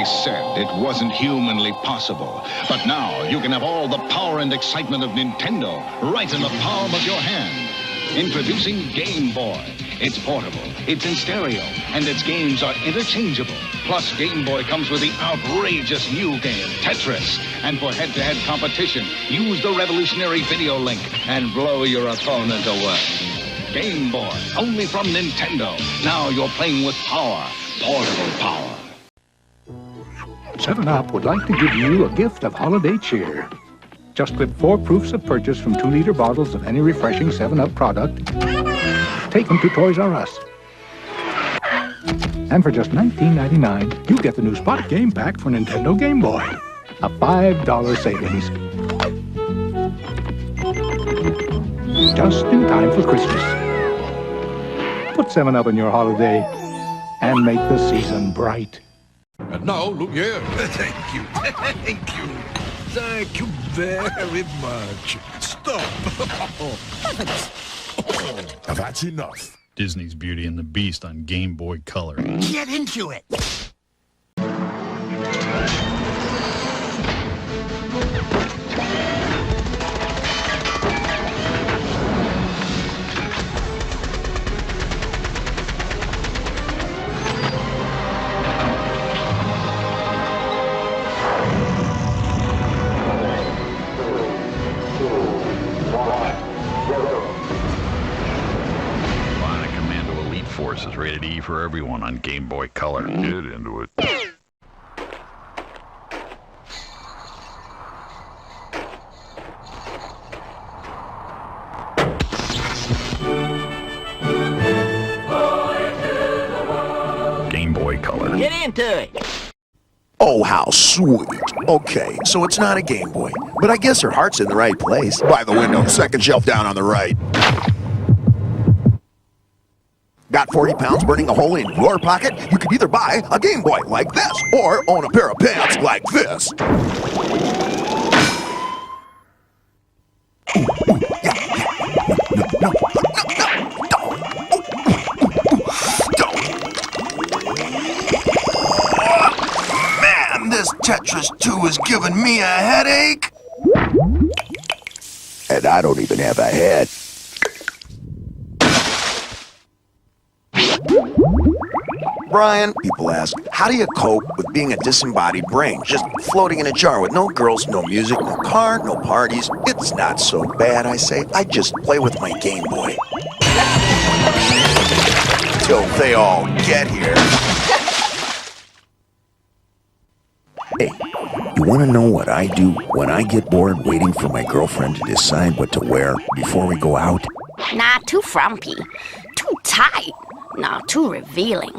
said it wasn't humanly possible. But now you can have all the power and excitement of Nintendo right in the palm of your hand. Introducing Game Boy. It's portable, it's in stereo, and its games are interchangeable. Plus, Game Boy comes with the outrageous new game, Tetris. And for head-to-head competition, use the revolutionary video link and blow your opponent away. Game Boy, only from Nintendo. Now you're playing with power, portable power. 7-Up would like to give you a gift of holiday cheer. Just clip 4 proofs of purchase from 2-liter bottles of any refreshing 7-Up product. Take them to Toys R Us. And for just $19.99, you get the new Spot Game Pack for Nintendo Game Boy. A $5 savings. Just in time for Christmas. Put 7-Up in your holiday and make the season bright. And now, look here. Thank you. Thank you. Thank you very much. Stop. Now that's enough. Disney's Beauty and the Beast on Game Boy Color. Get into it. Force is rated E for everyone on Game Boy Color. Get into it. Game Boy Color. Get into it. Oh, how sweet. Okay, so it's not a Game Boy, but I guess her heart's in the right place. By the window, second shelf down on the right. Got 40 pounds burning a hole in your pocket? You could either buy a Game Boy like this or own a pair of pants like this. Man, this Tetris 2 is giving me a headache. And I don't even have a head. Brian, people ask, how do you cope with being a disembodied brain? Just floating in a jar with no girls, no music, no car, no parties. It's not so bad, I say. I just play with my Game Boy. Till they all get here. Hey, you want to know what I do when I get bored waiting for my girlfriend to decide what to wear before we go out? Not too frumpy, too tight. Not too revealing.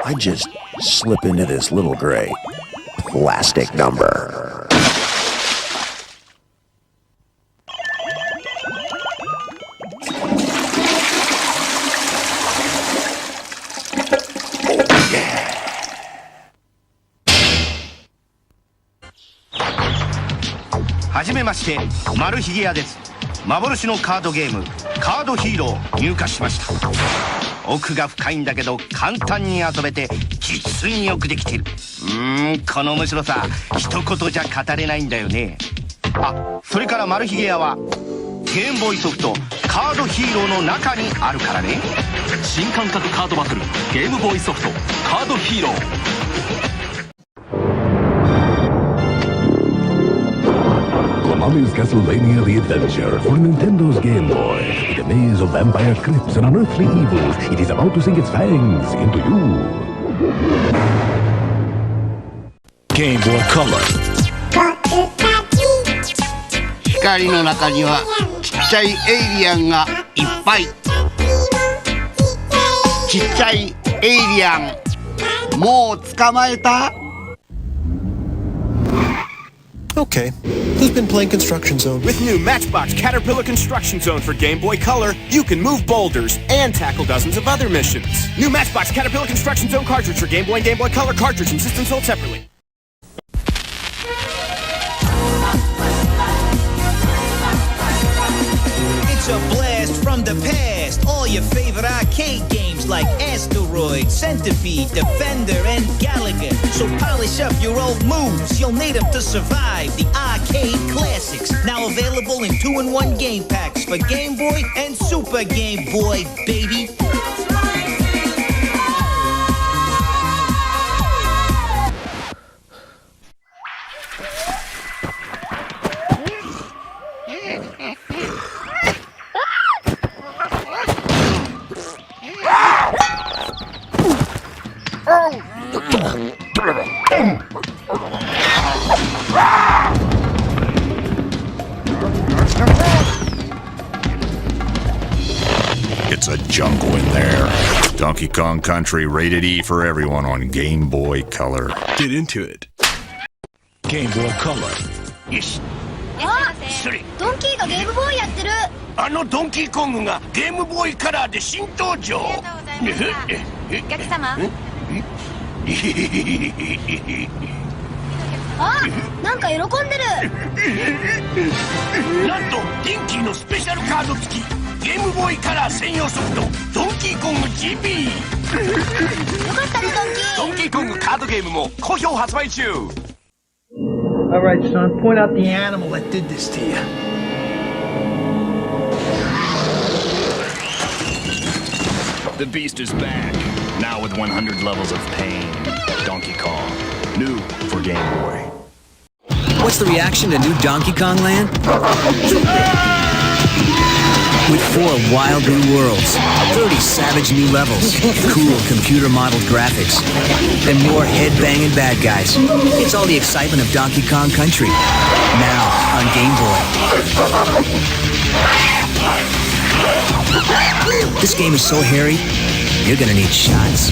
I just slip into this little gray plastic number. Oh, yeah. Hajimemashite, マルヒゲ屋です。幻のカードゲーム、カードヒーロー入荷しました。奥が深いんだけど簡単に遊べて実によくできてる。この面白さ一言じゃ語れないんだよね。あ、それからマルヒゲ屋はゲームボーイソフトカードヒーローの中にあるからね。新感覚カードバトルゲームボーイソフトカードヒーロー。Konami's Castlevania The Adventure for Nintendo's Game Boy. In a maze of vampire crypts and unearthly evils, it is about to sink its fangs into you. Game Boy Color. 光の中にはちっちゃいエイリアンがいっぱい。ちっちゃいエイリアン、もう捕まえたOkay, who's been playing Construction Zone? With new Matchbox Caterpillar Construction Zone for Game Boy Color, you can move boulders and tackle dozens of other missions. New Matchbox Caterpillar Construction Zone cartridge for Game Boy and Game Boy Color cartridge and system sold separately. It's a blast from the past. All your favorite arcade games like Asteroid. Asteroid, Centipede, Defender, and Gallagher. So polish up your old moves, you'll need them to survive the arcade classics. Now available in 2-in-1 game packs for Game Boy and Super Game Boy, baby. It's a jungle in there. Donkey Kong Country, rated E for everyone on Game Boy Color. Get into it. Game Boy Color. よし。あ、ドンキーがゲームボーイやってる。あのドンキーコングがゲームボーイカラーで新登場。お客様。あ、なんか喜んでる。なんとディンキーのスペシャルカード付きゲームボーイカラー専用ソフトドンキーコング GB。 よかったねドンキーコングカードゲームも好評発売中。 All right, son, point out the animal that did this to you. The beast is back, now with 100 levels of pain. Donkey Kong, new for Game Boy. What's the reaction to new Donkey Kong Land? With 4 wild new worlds, 30 savage new levels, cool computer-modeled graphics, and more head-banging bad guys. It's all the excitement of Donkey Kong Country, now on Game Boy. This game is so hairy, you're gonna need shots.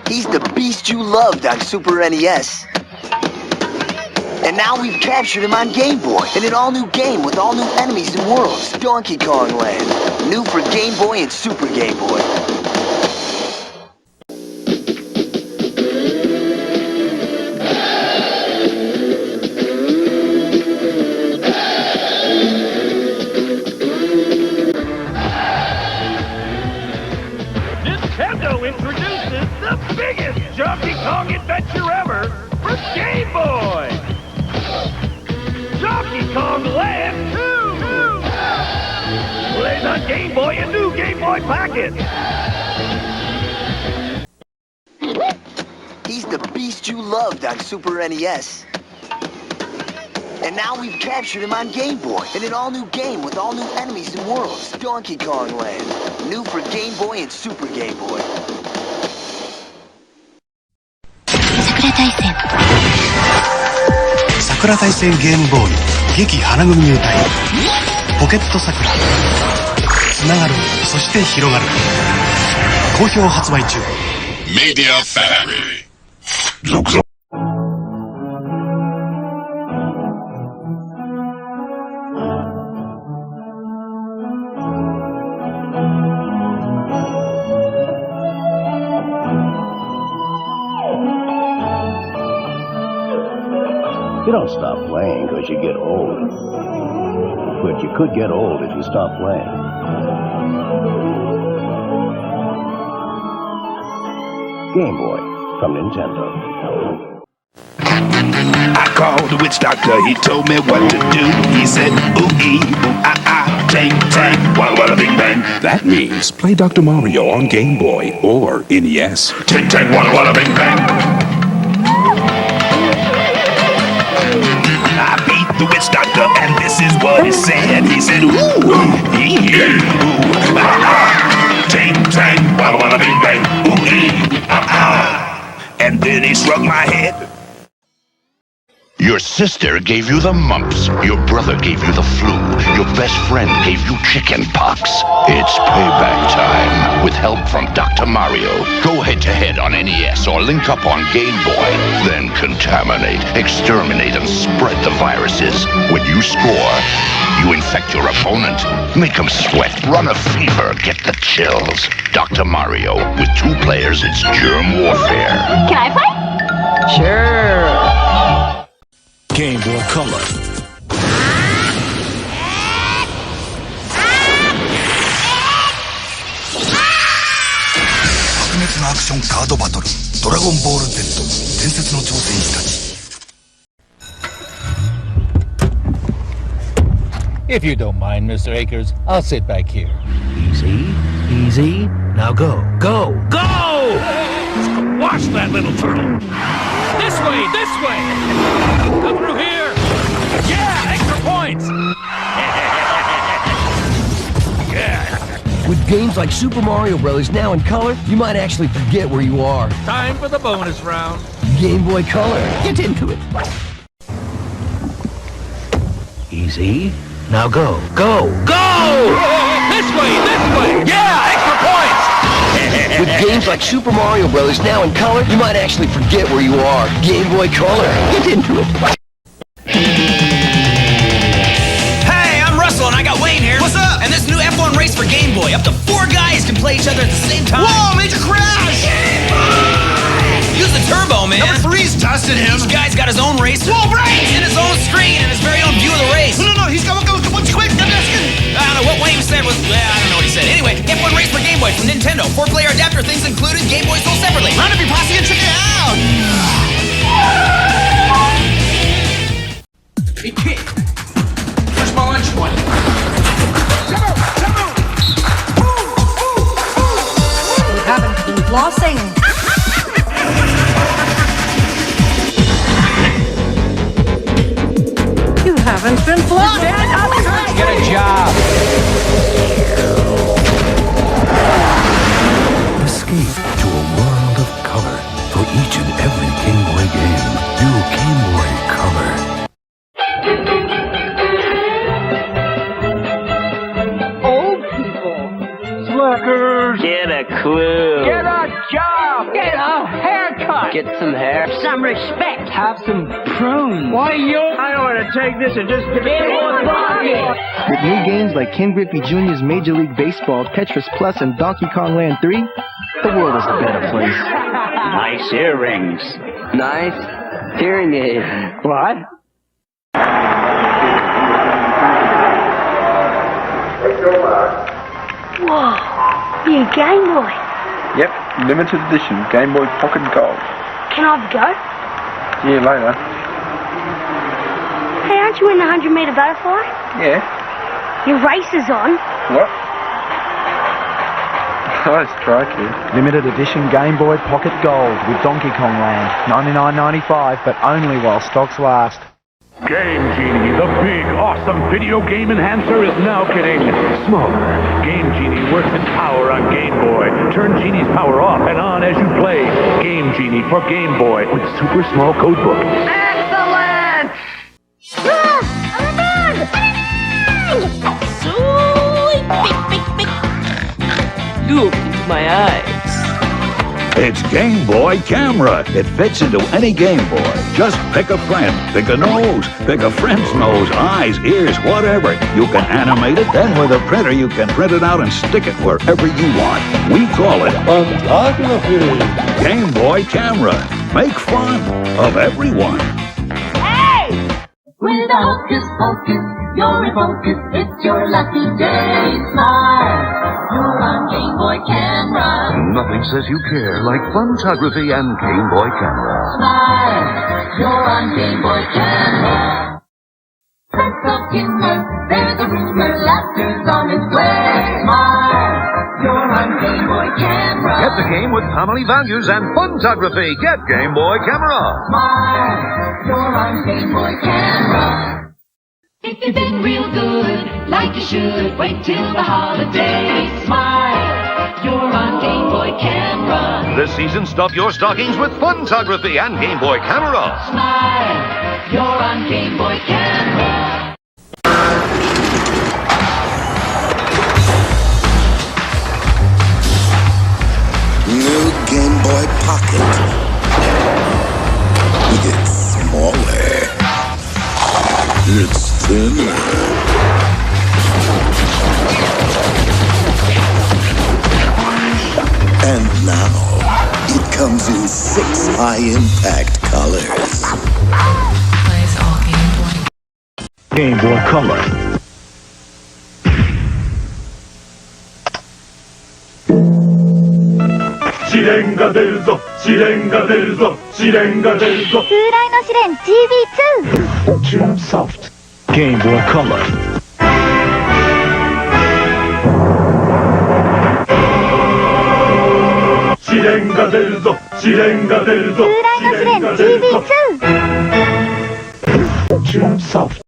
He's the beast you loved on Super NES. And now we've captured him on Game Boy in an all-new game with all new enemies and worlds. Donkey Kong Land. New for Game Boy and Super Game Boy. Nintendo introduces the biggest Donkey Kong adventure ever for Game Boy! Donkey Kong Land 2! Plays on Game Boy and new Game Boy packets! He's the beast you loved on Super NES. And now we've captured him on Game Boy in an all-new game with all new enemies and worlds. Donkey Kong Land. New for Game Boy and Super Game Boy. 桜大戦ゲームボーイ激花組入隊ポケット桜つながるそして広がる好評発売中メディアファミリー続々 You don't stop playing because you get old. But you could get old if you stop playing. Game Boy from Nintendo. I called the witch doctor, he told me what to do. He said, ooh-ee, ooh-ah-ah, tang, tang, walla-walla, bing, bang. That means play Dr. Mario on Game Boy or NES. Tang, tang, walla-walla, bing, bang. I beat the witch doctor, and this is what he said. He said, ooh-ee, ooh-ah-ah, tang, tang, walla-walla, bing, bang, ooh-ee, ah-ah. And then he struck my head. Your sister gave you the mumps. Your brother gave you the flu. Your best friend gave you chicken pox. It's payback time with help from Dr. Mario. Go head-to-head on NES or link up on Game Boy. Then contaminate, exterminate, and spread the viruses. When you score, you infect your opponent. Make them sweat, run a fever, get the chills. Dr. Mario. With 2 players, it's germ warfare. Can I play? Sure. Game Boy Color. なアクションカードバトルドラゴンボール Z 伝説の挑戦士たち。 If you don't mind, Mr. Akers, I'll sit back here. Easy, easy. Now go, go, go! Watch that little turtle! This way, this way! Come through here! Yeah, extra points! Yeah! With games like Super Mario Bros. Now in color, you might actually forget where you are. Time for the bonus round. Game Boy Color. Get into it. Easy. Now go, go, go! This way! Yeah, extra points! With games like Super Mario Bros. Now in color, you might actually forget where you are. Game Boy Color. Get into it. Hey, I'm Russell and I got Wayne here. What's up? And this new F1 race for Game Boy. Up to 4 guys can play each other at the same time. Whoa, major crash! Use the turbo, man. Number 3's dusted him. Each guy's got his own race. Whoa, race! And his own screen and his very own view of the race. No, he's got what's quick. I'm asking. I don't know what Wayne said was. I don't know what he said. Anyway, F1 race for Game Boy from Nintendo. 4-player adapter, things included. Game Boy sold separately. Round up your posse and check it out. Hey kid, where's my lunch money? We haven't been flossing. You haven't been flossing. Get a job. Escape to a world of color for each and every Game Boy game. New Game Boy Color. Old people. Slackers. Get a clue. Get a job. Get a haircut. Get some hair. Some respect. Have some prunes. Why you? I ought to take this and just get it. With new games like Ken Griffey Jr.'s Major League Baseball, Tetris Plus, and Donkey Kong Land 3, the world is a better place. Nice earrings. Nice hearing aids. What? Whoa, new Game Boy. Yep, limited edition Game Boy Pocket Gold. Can I have a go? See you later. Hey, aren't you in the 100-meter butterfly? Yeah. Your race is on. What? Nice try, kid. Limited edition Game Boy Pocket Gold with Donkey Kong Land. $99.95, but only while stocks last. Game Genie, the big, awesome video game enhancer, is now getting smaller. Game Genie works its power on Game Boy. Turn Genie's power off and on as you play. Game Genie for Game Boy with super small code book. Excellent! Look into my eyes. It's Game Boy Camera. It fits into any Game Boy. Just pick a friend, pick a nose, pick a friend's nose, eyes, ears, whatever. You can animate it, then with a printer you can print it out and stick it wherever you want. We call it photography. Game Boy Camera. Make fun of everyone. With a hocus pocus, you're in focus, it's your lucky day. Smile, you're on Game Boy Camera. Nothing says you care like photography and Game Boy Camera. Smile, you're on Game Boy Camera. Let's talk in there's a rumor, laughter's on its way. Smile, you're on Game Boy Camera. Get the game with family values and photography. Get Game Boy Camera. Smile, you're on Game Boy Camera. If you've been real good, like you should, wait till the holidays. Smile, you're on Game Boy Camera. This season, stuff your stockings with photography and Game Boy Camera. Smile, you're on Game Boy Camera. New Game Boy Pocket. It's smaller. It's thinner. And now, it comes in 6 high-impact colors. Plays all Game Boy. Game Boy Color. 試練が出るぞ試練が出るぞ試練が出るぞ風来の試練 GB2 Tune Soft Game Boy Color. 試練が出るぞ試練が出るぞ風来の試練 GB2 Tune Soft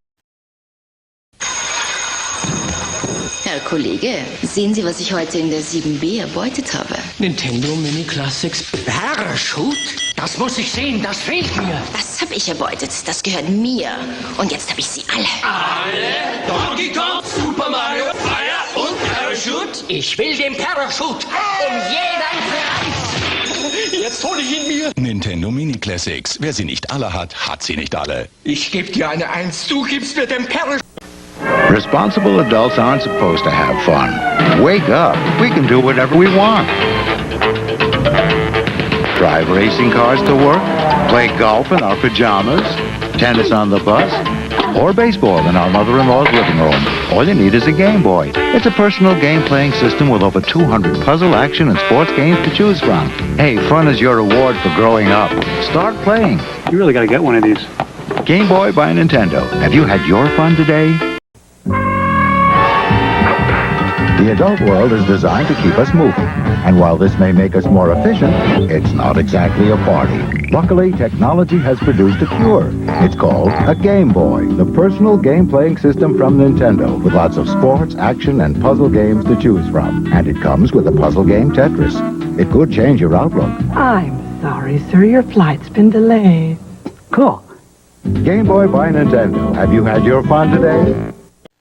Herr Kollege, sehen Sie, was ich heute in der 7B erbeutet habe? Nintendo Mini Classics Parachute? Das muss ich sehen, das fehlt mir. Das habe ich erbeutet, das gehört mir. Und jetzt habe ich sie alle. Alle? Donkey Kong, Super Mario, Fire und Parachute? Ich will den Parachute. Jeden Preis. Jetzt hole ich ihn mir. Nintendo Mini Classics. Wer sie nicht alle hat, hat sie nicht alle. Ich gebe dir eine 1, du gibst mir den Parachute. Responsible adults aren't supposed to have fun. Wake up. We can do whatever we want. Drive racing cars to work, play golf in our pajamas, tennis on the bus, or baseball in our mother-in-law's living room. All you need is a Game Boy. It's a personal game-playing system with over 200 puzzle, action, and sports games to choose from. Hey, fun is your reward for growing up. Start playing. You really gotta get one of these. Game Boy by Nintendo. Have you had your fun today? The adult world is designed to keep us moving. And while this may make us more efficient, it's not exactly a party. Luckily, technology has produced a cure. It's called a Game Boy, the personal game-playing system from Nintendo, with lots of sports, action, and puzzle games to choose from. And it comes with a puzzle game Tetris. It could change your outlook. I'm sorry, sir. Your flight's been delayed. Cool. Game Boy by Nintendo. Have you had your fun today?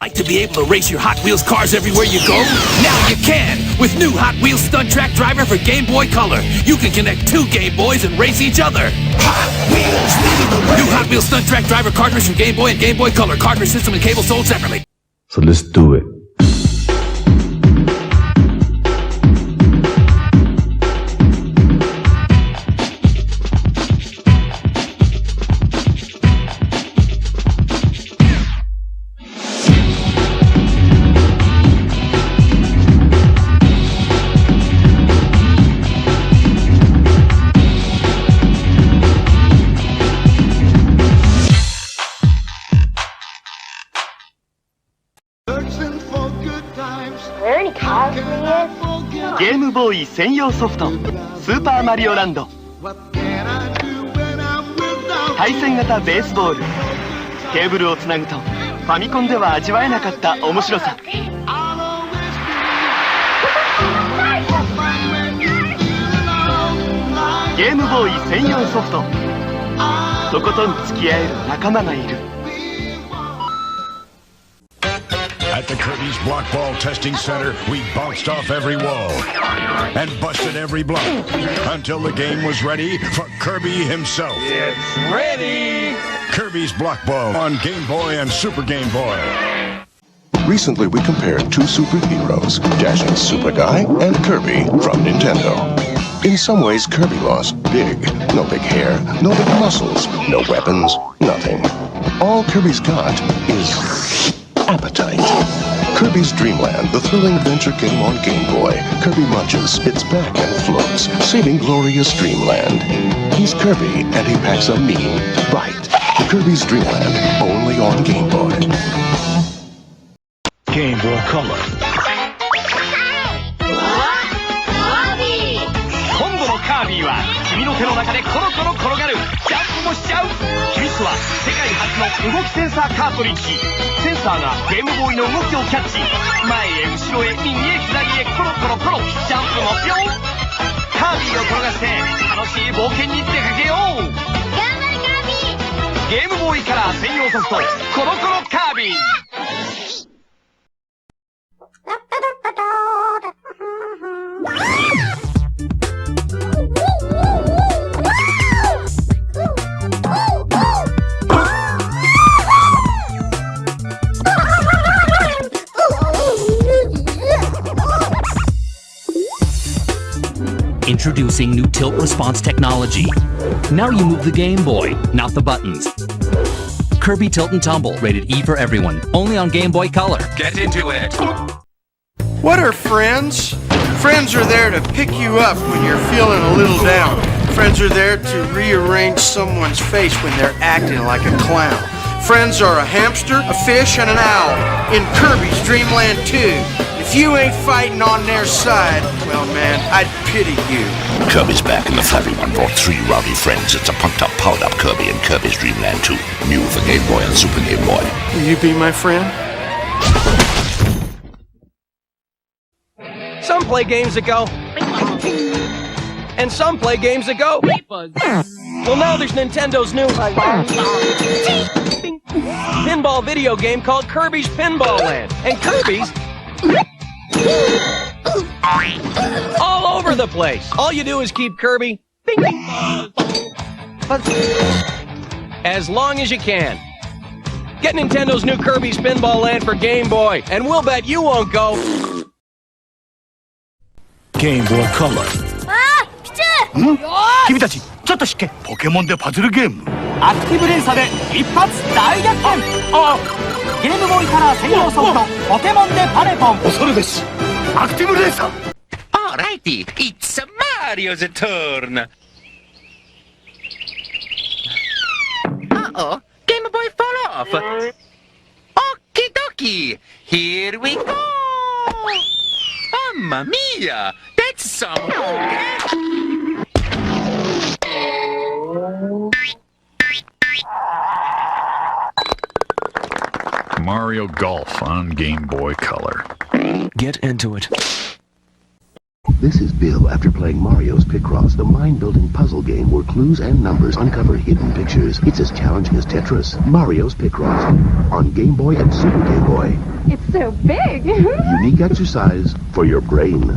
Like to be able to race your Hot Wheels cars everywhere you go? Now you can! With new Hot Wheels Stunt Track Driver for Game Boy Color. You can connect 2 Game Boys and race each other. Hot Wheels leading the way! New Hot Wheels Stunt Track Driver cartridge for Game Boy and Game Boy Color. Cartridge system and cable sold separately. So let's do it.ゲームボーイ専用ソフトスーパーマリオランド対戦型ベースボールケーブルをつなぐとファミコンでは味わえなかった面白さゲームボーイ専用ソフトとことん付き合える仲間がいるAt the Kirby's Block Ball Testing Center, we bounced off every wall and busted every block until the game was ready for Kirby himself. It's ready! Kirby's Block Ball on Game Boy and Super Game Boy. Recently, we compared 2 superheroes, Dashing Super Guy and Kirby from Nintendo. In some ways, Kirby lost big. No big hair, no big muscles, no weapons, nothing. All Kirby's got is appetite. Kirby's Dream Land, the thrilling adventure game on Game Boy. Kirby munches, spits back, and floats, saving glorious Dreamland. He's Kirby, and he packs a mean bite. Kirby's Dream Land, only on Game Boy. Game Boy Color. 今度のカービィは君の手の中でコロコロ転がるジャンプもしちゃう秘密は世界初の動きセンサーカートリッジセンサーがゲームボーイの動きをキャッチ前へ後ろへ右へ左へコロコロコロジャンプもピョンカービィを転がして楽しい冒険に出かけよう頑張れカービィゲームボーイカラー専用ソフトコロコロカービィIntroducing new tilt response technology. Now you move the Game Boy, not the buttons. Kirby Tilt and Tumble, rated E for everyone. Only on Game Boy Color. Get into it. What are friends? Friends are there to pick you up when you're feeling a little down. Friends are there to rearrange someone's face when they're acting like a clown. Friends are a hamster, a fish, and an owl in Kirby's Dream Land 2. If you ain't fighting on their side, well, man, I'd pity you. Kirby's back and the furry one brought 3 rowdy friends. It's a punked-up, powered-up Kirby in Kirby's Dream Land 2. New for Game Boy and Super Game Boy. Will you be my friend? Some play games that go, and some play games that go. Well, now there's Nintendo's new pinball video game called Kirby's Pinball Land. And Kirby's all over the place. All you do is keep Kirby as long as you can. Get Nintendo's new Kirby's Pinball Land for Game Boy, and we'll bet you won't go. Game Boy Color. 君たちちょっと失敬。ポケモンでパズルゲーム。アクティブ連鎖で一発大逆転。ゲームボーイカラー専用ソフトポケモンでパネポン。恐るべし。アクティブ連鎖。Alrighty, it's Mario's turn. Uh-oh, Game Boy fall off. Okie dokie, here we go. Mamma mia, that's some... Mario Golf on Game Boy Color. Get into it. This is Bill after playing Mario's Picross, the mind-building puzzle game where clues and numbers uncover hidden pictures. It's as challenging as Tetris. Mario's Picross on Game Boy and Super Game Boy. It's so big. Unique exercise for your brain.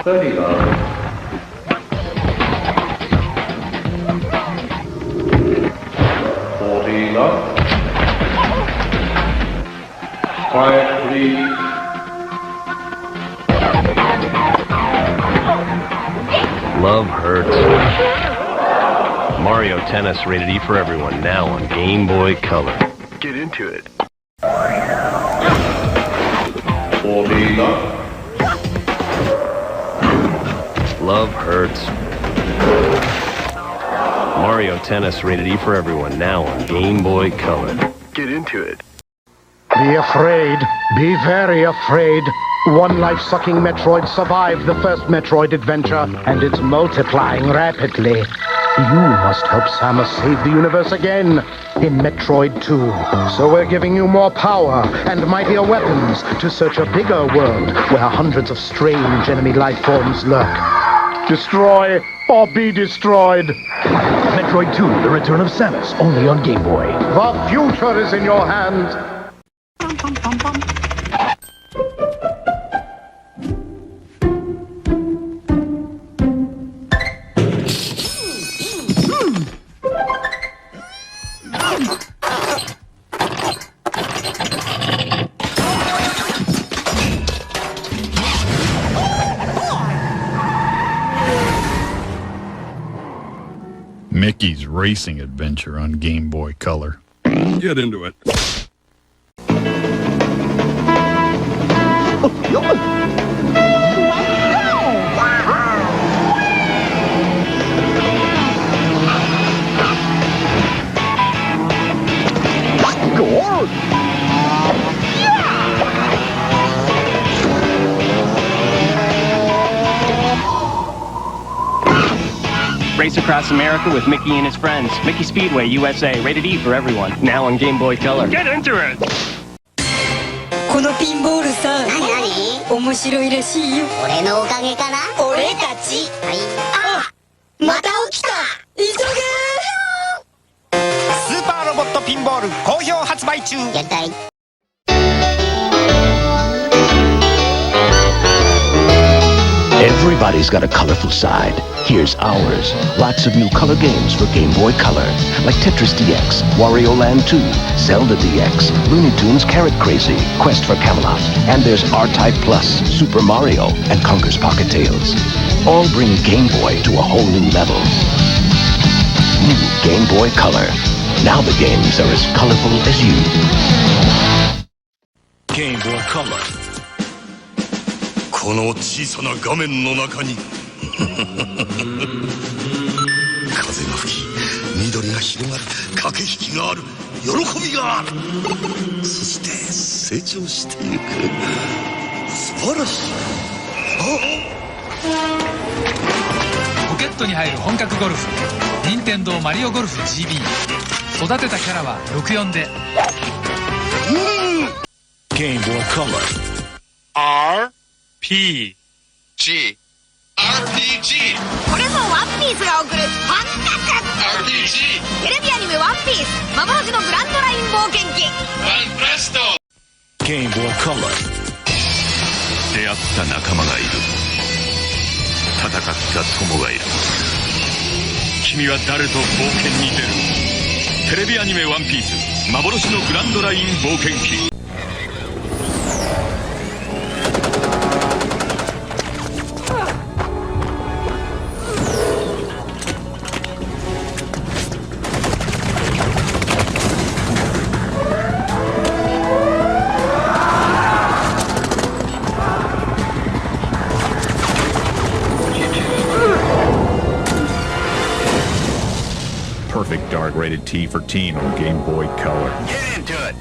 $30. $40. Quiet, please. Love hurts. Mario Tennis rated E for everyone now on Game Boy Color. Get into it. $40. Love hurts. Mario Tennis rated E for everyone now on Game Boy Color. Get into it. Be afraid. Be very afraid. One life-sucking Metroid survived the first Metroid adventure, and it's multiplying rapidly. You must help Samus save the universe again in Metroid 2. So we're giving you more power and mightier weapons to search a bigger world where hundreds of strange enemy life forms lurk. Destroy or be destroyed. Metroid 2, The Return of Samus, only on Game Boy. The future is in your hands. Mickey's Racing Adventure on Game Boy Color. Get into it. Race across America with Mickey and his friends. Mickey Speedway, USA, rated E for everyone. Now on Game Boy Color. Get into it! このピンボールさ、面白いらしいよ。俺のおかげかな。俺たち。はい。あ、また起きた。急げ。スーパーロボットピンボール好評発売中。やりたい。Everybody's got a colorful side. Here's ours. Lots of new color games for Game Boy Color, like Tetris DX, Wario Land 2, Zelda DX, Looney Tunes Carrot Crazy, Quest for Camelot, and there's R-Type Plus, Super Mario, and Conker's Pocket Tales. All bring Game Boy to a whole new level. New Game Boy Color. Now the games are as colorful as you. Game Boy Color. この小さな画面の中に風が吹き緑が広がる駆け引きがある喜びがあるそして成長していく素晴らしいポケットに入る本格ゴルフ任天堂マリオゴルフ GB 育てたキャラは64でGame Boy Color RPG これぞワンピースが送るファンタク RPG テレビアニメワンピース幻のグランドライン冒険記ワンプレスト Game Boy Color 出会った仲間がいる戦った友がいる君は誰と冒険に出るテレビアニメワンピース幻のグランドライン冒険記Perfect dark rated T for teen on Game Boy Color. Get into it.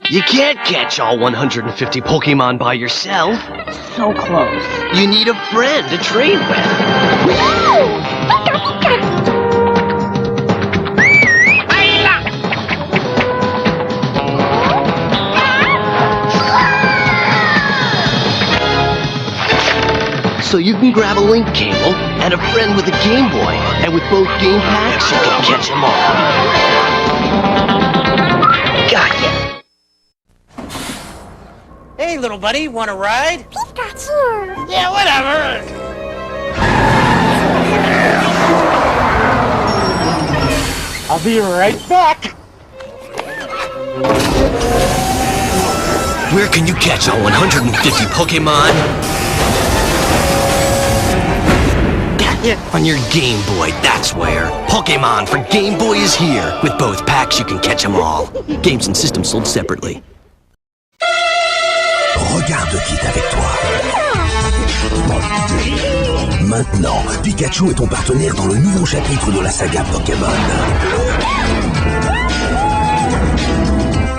You can't catch all 150 Pokemon by yourself. So close. You need a friend to train with. So you can grab a link cable and a friend with a Game Boy, and with both game packs you can catch them all. Got ya. Hey, little buddy, want a ride? Pikachu! Yeah, whatever! I'll be right back! Where can you catch all 150 Pokemon? On your Game Boy, that's where. Pokemon for Game Boy is here. With both packs, you can catch them all. Games and systems sold separately. Regarde qui est avec toi. Maintenant, Pikachu est ton partenaire dans le nouveau chapitre de la saga Pokémon.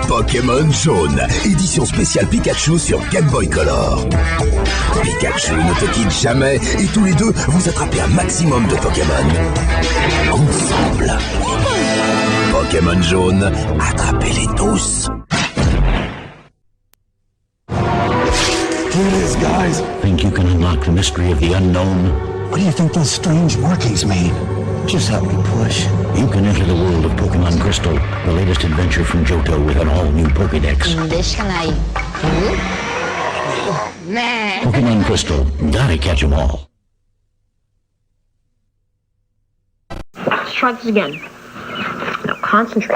Pokémon Jaune, édition spéciale Pikachu sur Game Boy Color. Pikachu ne te quitte jamais et tous les deux, vous attrapez un maximum de Pokémon. Ensemble. Pokémon Jaune, attrapez-les tous. Here it is, guys. Think you can unlock the mystery of the unknown? What do you think those strange markings mean? Just help me push. You can enter the world of Pokemon Crystal, the latest adventure from Johto with an all-new Pokédex. Pokemon Crystal, gotta catch 'em all. Let's try this again. Now concentrate.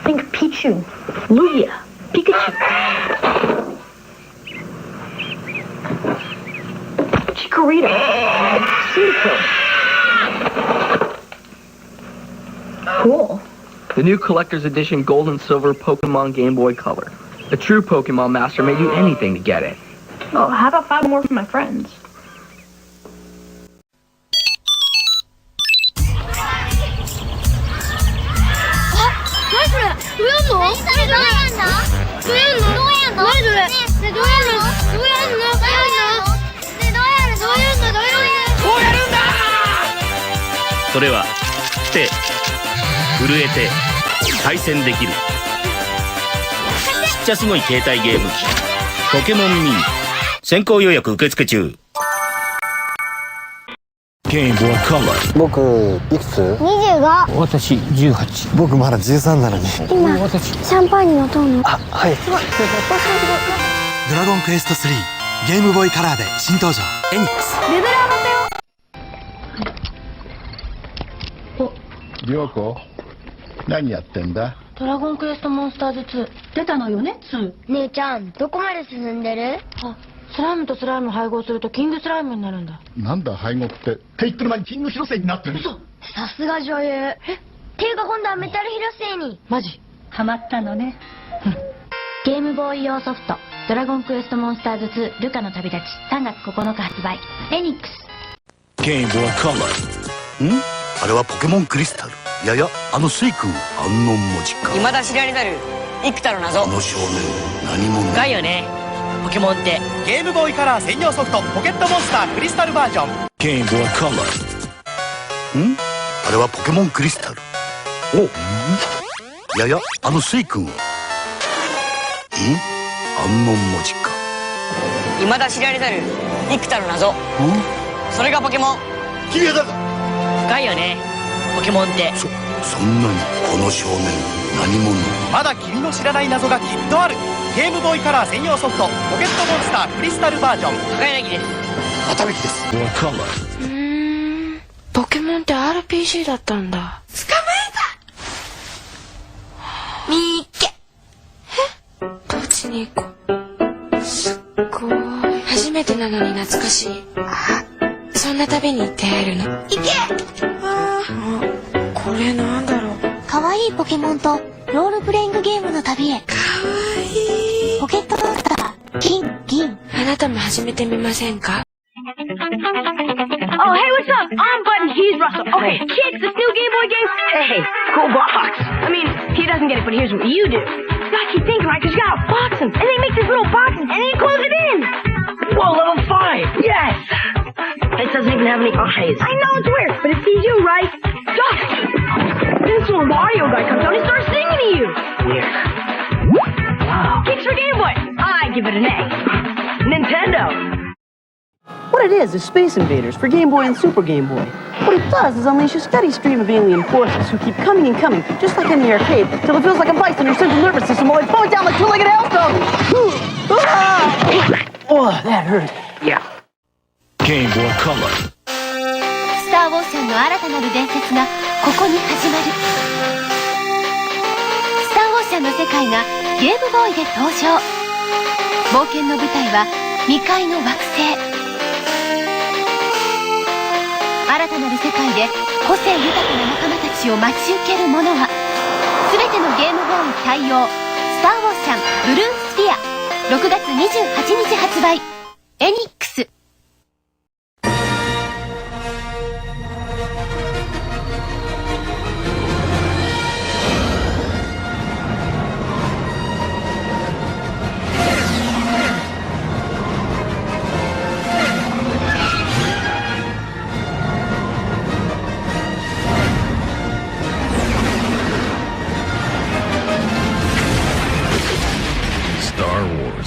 Think Pichu, Lugia, Pikachu. Chikorita, Cyndaquil. Cool. The new Collector's Edition Gold and Silver Pokemon Game Boy Color. A true Pokemon master may do anything to get it. Oh, how about 5 more for my friends? Game Boy Color. 僕いくつ25。私18。僕まだ13なのに。今私シャンパーニュの塔の。あ、はい。すごい。ドラゴンクエスト3ゲームボーイカラーで新登場エニックス。ルブラーだりょうこ、何やってんだ？ドラゴンクエストモンスターズ2出たのよね、2。姉ちゃん、どこまで進んでる？あ、スライムとスライム配合するとキングスライムになるんだ。なんだ配合ってって言ってる間にキング広瀬になってる。嘘。さすが女優。ていうか今度はメタル広瀬に。マジハマったのね。ゲームボーイ用ソフトドラゴンクエストモンスターズ2ルカの旅立ち3月9日発売。エニックス。 Game Boy Color。あれはポケモンクリスタル。いやいや、あのスイ君、安穏文字か。未だ知られざる幾多の謎。あの少年、何者深いよね、ポケモンって。ゲームボーイカラー専用ソフトポケットモンスタークリスタルバージョン。 Game Boy Color。あれはポケモンクリスタル。お、いやいや、あのスイ君は安穏文字か。未だ知られざる幾多の謎。それがポケモン。君は誰だ？深いよね、ポケモンって。そんなにこの少年何者？まだ君の知らない謎がきっとある。ゲームボーイカラー専用ソフトポケットモンスタークリスタルバージョン。高柳です。綿引です。ポケモンって RPG だったんだ。捕まえた。みっけ。どっちに行こう。すっごい初めてなのに懐かしい。そんな旅に出会えるの？行け。これなんだろう。可愛いポケモンとロールプレイングゲームの旅へ。かわいい。ポケットモンスター金銀。あなたも始めてみませんか？ Oh, hey, what's up? I'm Button, he's Russell. Okay, kids, this new Game Boy game? Hey, cool box. I mean, he doesn't get it, but here's what you do. You gotta keep thinking, right? Cause you gotta box them. And they make these little boxes, and then you close it in. Whoa, level 5. Yes. It doesn't even have any eyes. I know, it's weird, but it sees you, right? Just. Then this little Mario guy comes out and starts singing to you. Weird. Wow. Kicks for Game Boy. I give it an A. Nintendo. What it is Space Invaders for Game Boy and Super Game Boy. What it does is unleash a steady stream of alien forces who keep coming and coming, just like in the arcade, till it feels like a vice in your central nervous system while they throw it down like two-legged hailstones. Oh, that hurt. Yeah. Game Boy Color。スター・ウォーシャンの新たなる伝説がここに始まる。スター・ウォーシャンの世界がゲームボーイで登場。冒険の舞台は未開の惑星。新たなる世界で個性豊かな仲間たちを待ち受けるものは、全てのゲームボーイ対応スター・ウォーシャンブルースフィア6月28日発売。エニックス。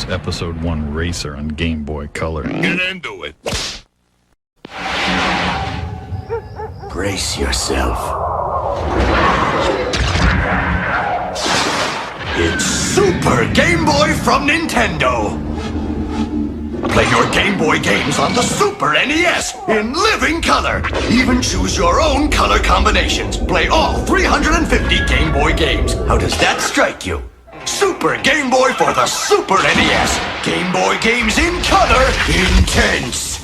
Episode 1 Racer on Game Boy Color. Get into it. Brace yourself. It's Super Game Boy from Nintendo. Play your Game Boy games on the Super NES in living color. Even choose your own color combinations. Play all 350 Game Boy games. How does that strike you? Super Game Boy for the Super NES. Game Boy games in color, intense.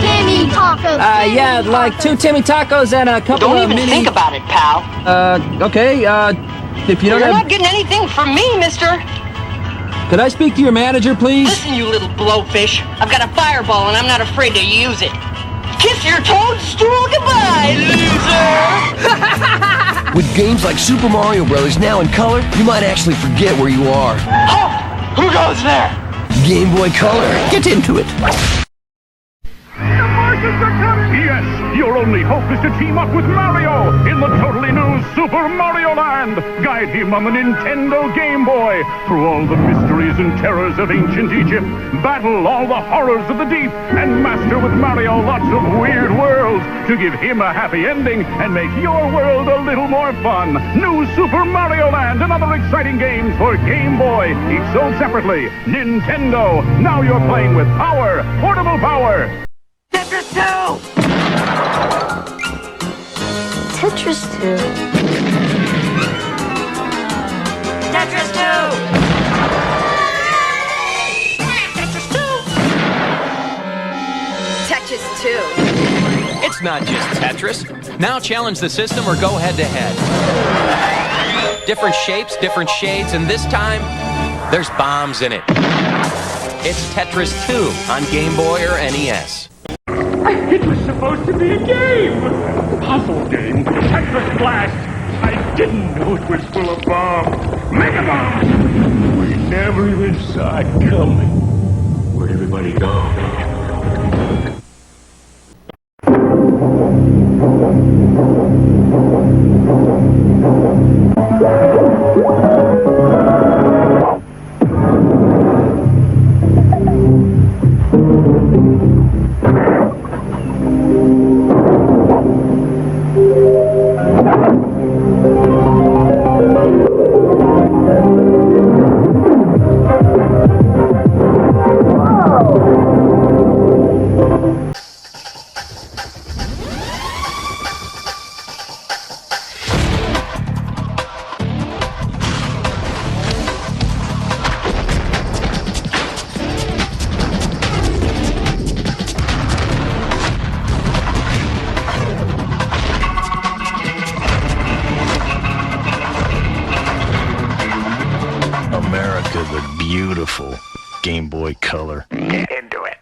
Timmy tacos. Yeah, like 2 Timmy tacos and a couple Don't of even mini... think about it, pal. Okay, if you don't You're have... not getting anything from me, mister. Could I speak to your manager, please? Listen, you little blowfish. I've got a fireball and I'm not afraid to use it. Kiss your toadstool goodbye, loser! With games like Super Mario Bros. Now in color, you might actually forget where you are. Oh! Who goes there? Game Boy Color. Get into it. The Martians are coming! Yes, Your only hope is to team up with Mario in the totally new Super Mario Land. Guide him on the Nintendo Game Boy through all the mysteries and terrors of ancient Egypt. Battle all the horrors of the deep and master with Mario lots of weird worlds to give him a happy ending and make your world a little more fun. New Super Mario Land and other exciting games for Game Boy, each sold separately. Nintendo, now you're playing with power, portable power. Tetris 2! Tetris 2. Tetris 2! Tetris 2. It's not just Tetris. Now challenge the system or go head-to-head. Different shapes, different shades, and this time, there's bombs in it. It's Tetris 2 on Game Boy or NES. It was supposed to be a game! Puzzle game, Tetris Blast! I didn't know it was full of bombs! Mega bombs! We never even saw it coming. Where'd everybody go? America the Beautiful. Game Boy Color. Get into it.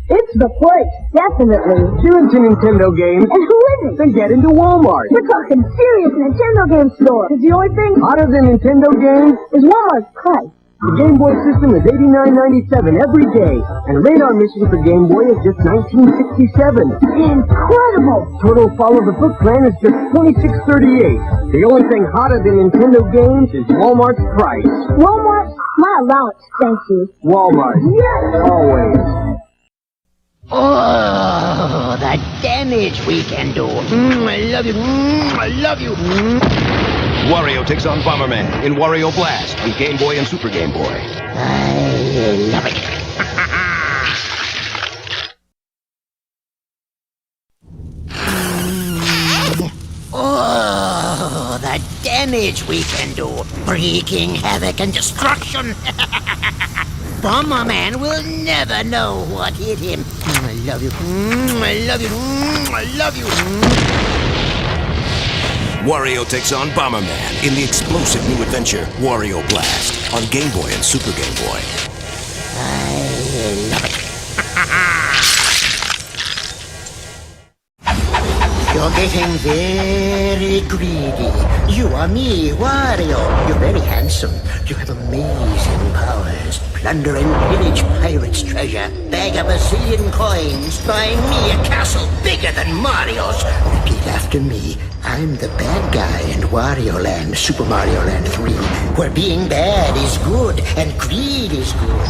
It's the place, definitely. You're into Nintendo games. And who isn't? Then get into Walmart. We're talking serious Nintendo game store. Because the only thing Hotter than Nintendo games? is Walmart's price. The Game Boy system is $89.97 every day, and radar mission for Game Boy is just $19.67. Incredible! Total follow the book plan is just $26.38. The only thing hotter than Nintendo games is Walmart's price. Walmart? My allowance, thank you. Walmart. Yes! Always. Oh, the damage we can do. I love you. I love you. Wario takes on Bomberman in Wario Blast on Game Boy and Super Game Boy. I love it. Oh, the damage we can do. Wreaking havoc and destruction. Bomberman will never know what hit him. I love you. I love you. I love you. Wario takes on Bomberman in the explosive new adventure Wario Blast on Game Boy and Super Game Boy. I love it. You're getting very greedy. You are me, Wario. You're very handsome. You have amazing powers. Plunder and pillage pirates' treasure. Bag a bazillion coins. Buy me a castle bigger than Mario's. Repeat after me. I'm the bad guy in Wario Land, Super Mario Land 3, where being bad is good and greed is good.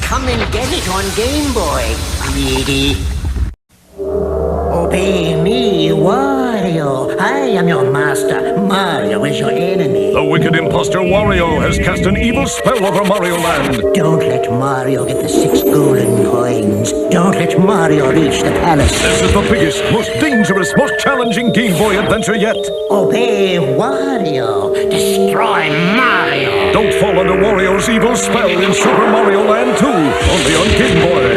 Come and get it on Game Boy, greedy. Obey me, Wario. I am your master. Mario is your enemy. The wicked imposter Wario has cast an evil spell over Mario Land. Don't let Mario get the 6 golden coins. Don't let Mario reach the palace. This is the biggest, most dangerous, most challenging Game Boy adventure yet. Obey Wario. Destroy Mario. Don't fall under Wario's evil spell in Super Mario Land 2, only on Game Boy.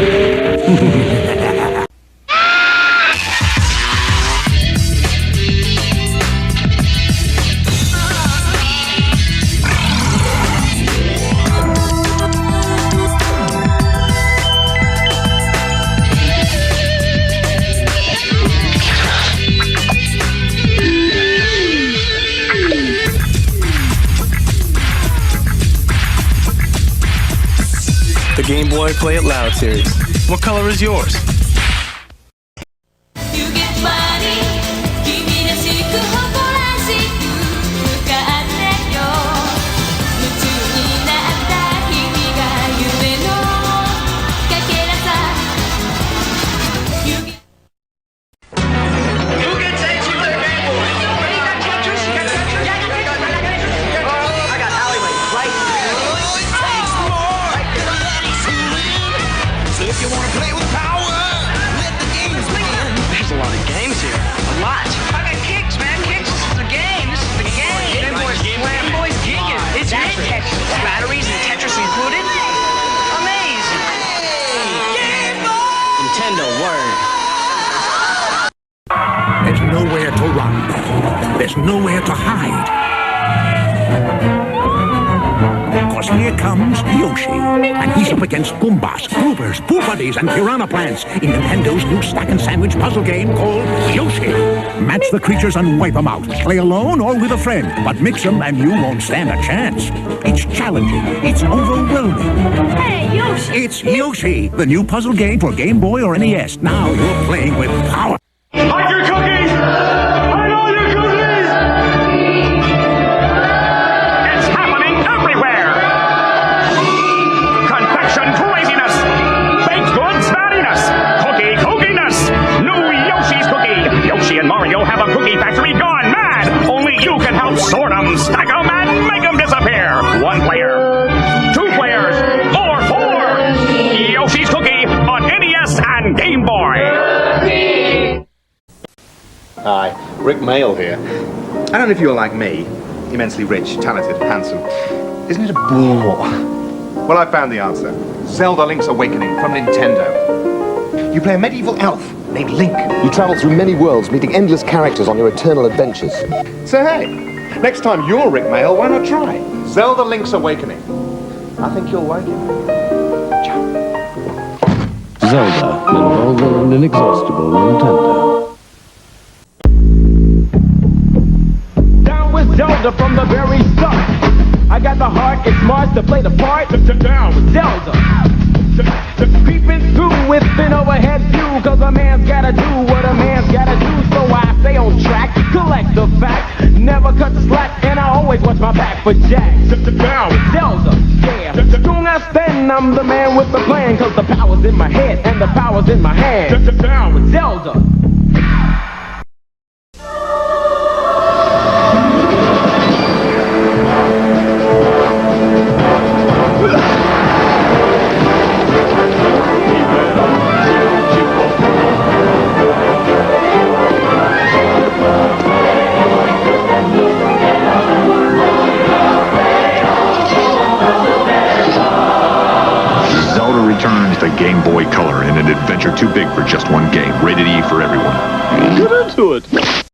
The Game Boy Play It Loud series. What color is yours? Batteries and Tetris included? Amazing! Nintendo word. There's nowhere to run. There's nowhere to hide. Because here comes Yoshi. And he's up against Goombas, Groovers, Poo Buddies, and Piranha Plants in Nintendo's new stack and sandwich puzzle game called Yoshi. Match the creatures and wipe them out. Play alone or with a friend, but mix them and you won't stand a chance. It's challenging. It's overwhelming. Hey, Yoshi! It's Yoshi, the new puzzle game for Game Boy or NES. Now you're playing with power. Like your cookies! I know your cookies! It's happening everywhere! Confection craziness! Baked goods fattiness! Cookie cookiness! New Yoshi's cookie! Yoshi and Mario have a cookie factory gone mad! Only you can help sort them, stack them, and make them disappear! 1 player, 2 players, or 4! Yoshi's cookie on NES and Game Boy! Hi, Rick Mail here. I don't know if you're like me, immensely rich, talented, handsome. Isn't it a bore? Well, I found the answer. Zelda Link's Awakening from Nintendo. You play a medieval elf named Link. You travel through many worlds, meeting endless characters on your eternal adventures. So hey, next time you're Rick Mail, why not try Zelda Link's Awakening? I think you'll like it. Zelda, involved and inexhaustible Nintendo. Zelda from the very start. I got the heart, it's Mars to play the part. Down with Zelda. Creeping through with an overhead view, cause a man's gotta do what a man's gotta do. So I stay on track, collect the facts, never cut the slack, and I always watch my back for Jack. Down with Zelda, yeah. Soon I stand, I'm the man with the plan, cause the power's in my head and the power's in my hand. Down with Zelda. Returns to Game Boy Color in an adventure too big for just one game. Rated E for everyone. Get into it!